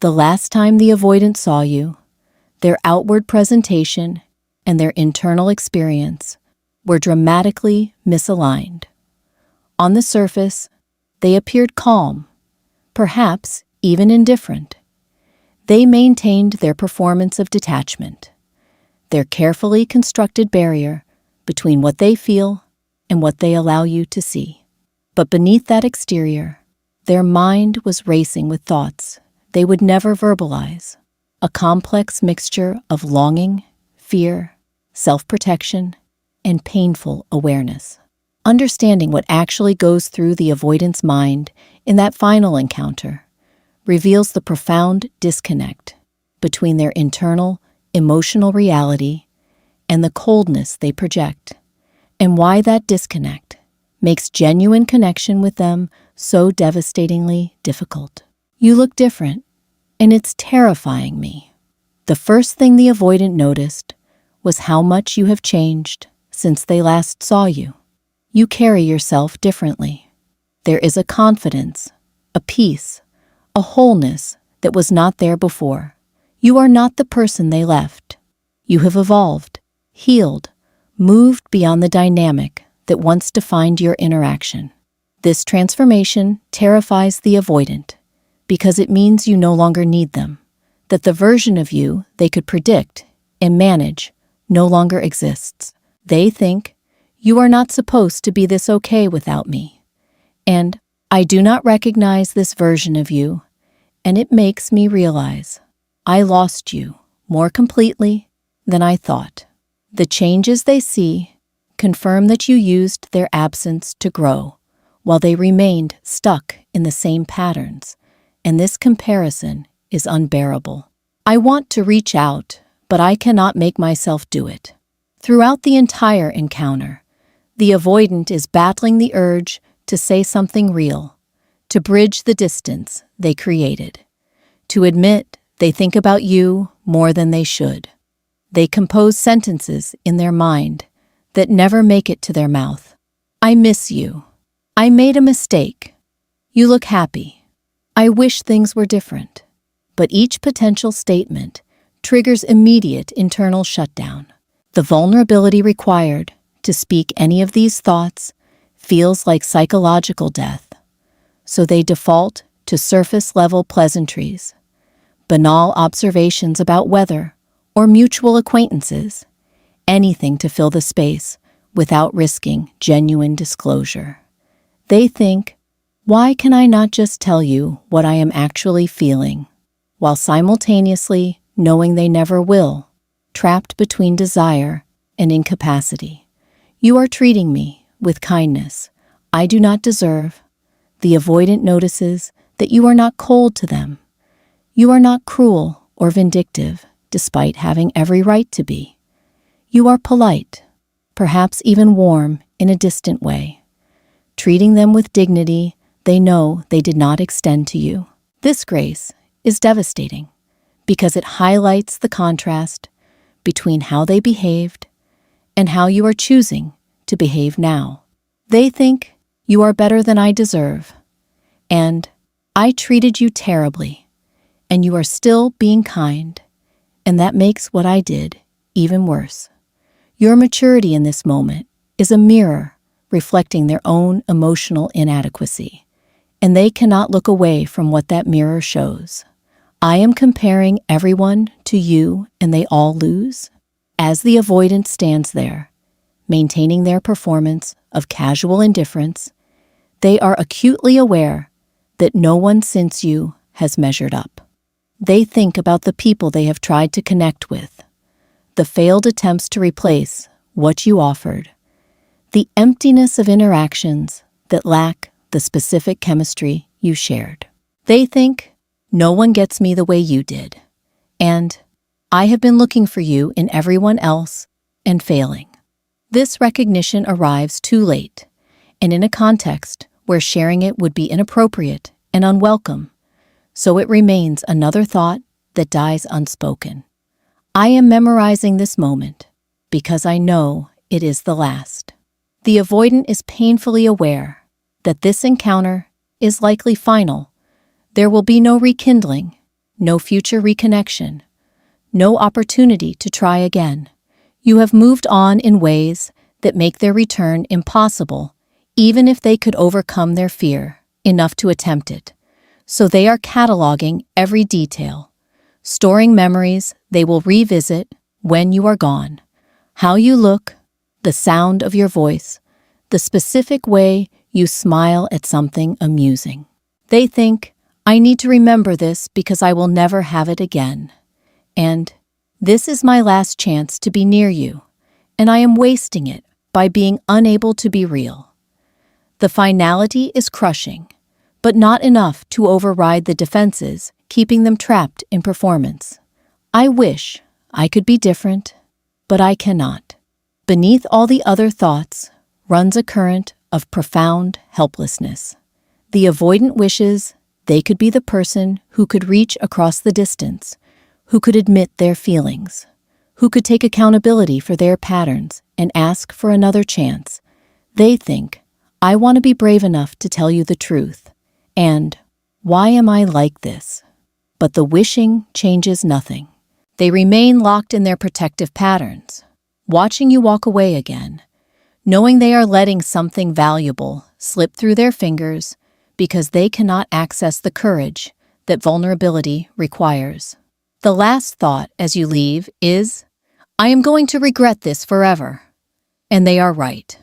The last time the avoidant saw you, their outward presentation and their internal experience were dramatically misaligned. On the surface, they appeared calm, perhaps even indifferent. They maintained their performance of detachment, their carefully constructed barrier between what they feel and what they allow you to see. But beneath that exterior, their mind was racing with thoughts they would never verbalize, a complex mixture of longing, fear, self-protection, and painful awareness. Understanding what actually goes through the avoidant's mind in that final encounter reveals the profound disconnect between their internal, emotional reality and the coldness they project, and why that disconnect makes genuine connection with them so devastatingly difficult. You look different, and it's terrifying me. The first thing the avoidant noticed was how much you have changed since they last saw you. You carry yourself differently. There is a confidence, a peace, a wholeness that was not there before. You are not the person they left. You have evolved, healed, moved beyond the dynamic that once defined your interaction. This transformation terrifies the avoidant because it means you no longer need them, that the version of you they could predict and manage no longer exists. They think, you are not supposed to be this okay without me, and I do not recognize this version of you, and it makes me realize I lost you more completely than I thought. The changes they see confirm that you used their absence to grow, while they remained stuck in the same patterns, and this comparison is unbearable. I want to reach out, but I cannot make myself do it. Throughout the entire encounter, the avoidant is battling the urge to say something real, to bridge the distance they created, to admit they think about you more than they should. They compose sentences in their mind that never make it to their mouth. I miss you. I made a mistake. You look happy. I wish things were different. But each potential statement triggers immediate internal shutdown. The vulnerability required to speak any of these thoughts feels like psychological death, so they default to surface-level pleasantries, banal observations about weather or mutual acquaintances, anything to fill the space without risking genuine disclosure. They think, why can I not just tell you what I am actually feeling, while simultaneously knowing they never will, trapped between desire and incapacity. You are treating me with kindness I do not deserve. The avoidant notices that you are not cold to them. You are not cruel or vindictive, despite having every right to be. You are polite, perhaps even warm in a distant way, treating them with dignity they know they did not extend to you. This grace is devastating because it highlights the contrast between how they behaved and how you are choosing to behave now. They think you are better than I deserve, and I treated you terribly, and you are still being kind, and that makes what I did even worse. Your maturity in this moment is a mirror reflecting their own emotional inadequacy, and they cannot look away from what that mirror shows. I am comparing everyone to you and they all lose. As the avoidant stands there, maintaining their performance of casual indifference, they are acutely aware that no one since you has measured up. They think about the people they have tried to connect with, the failed attempts to replace what you offered, the emptiness of interactions that lack the specific chemistry you shared. They think, no one gets me the way you did, and I have been looking for you in everyone else and failing. This recognition arrives too late, and in a context where sharing it would be inappropriate and unwelcome, so it remains another thought that dies unspoken. I am memorizing this moment because I know it is the last. The avoidant is painfully aware that this encounter is likely final. There will be no rekindling, no future reconnection, no opportunity to try again. You have moved on in ways that make their return impossible, even if they could overcome their fear enough to attempt it. So they are cataloging every detail, storing memories they will revisit when you are gone. How you look, the sound of your voice, the specific way you smile at something amusing. They think, I need to remember this because I will never have it again. And this is my last chance to be near you, and I am wasting it by being unable to be real. The finality is crushing, but not enough to override the defenses, keeping them trapped in performance. I wish I could be different, but I cannot. Beneath all the other thoughts runs a current of profound helplessness. The avoidant wishes they could be the person who could reach across the distance, who could admit their feelings, who could take accountability for their patterns and ask for another chance. They think, I want to be brave enough to tell you the truth. And why am I like this? But the wishing changes nothing. They remain locked in their protective patterns, watching you walk away again, knowing they are letting something valuable slip through their fingers because they cannot access the courage that vulnerability requires. The last thought as you leave is, I am going to regret this forever. And they are right.